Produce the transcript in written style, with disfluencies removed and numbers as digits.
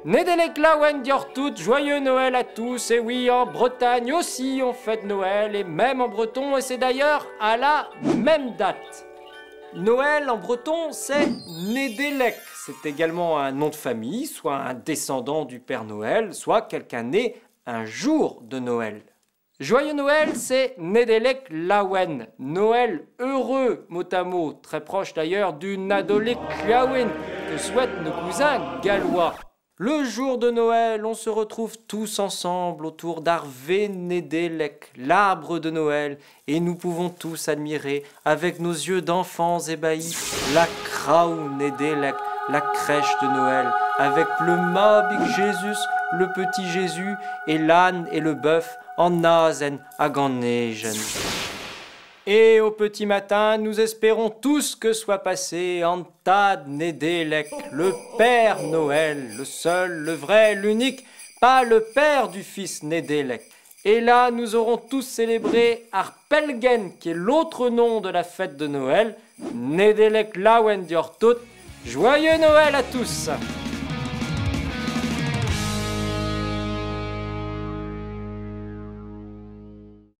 Nedelek Lawen Diortout, joyeux Noël à tous, et oui, en Bretagne aussi on fête Noël, et même en breton, et c'est d'ailleurs à la même date. Noël en breton, c'est Nedelek. C'est également un nom de famille, soit un descendant du Père Noël, soit quelqu'un né un jour de Noël. Joyeux Noël, c'est Nedelek Lawen, Noël heureux, mot à mot, très proche d'ailleurs du Nadolek Lawen que souhaitent nos cousins gallois. Le jour de Noël, on se retrouve tous ensemble autour d'Arvé Nedelek, l'arbre de Noël, et nous pouvons tous admirer, avec nos yeux d'enfants ébahis, la Krau Nedelek, la crèche de Noël, avec le Mabik Jésus, le petit Jésus, et l'âne et le bœuf en Nazen à Gannegen. Et au petit matin, nous espérons tous que soit passé en Tad Nedelek, le Père Noël, le seul, le vrai, l'unique, pas le père du fils Nedelek. Et là, nous aurons tous célébré Arpelgen, qui est l'autre nom de la fête de Noël, Nedelek Lawen Diortout. Joyeux Noël à tous!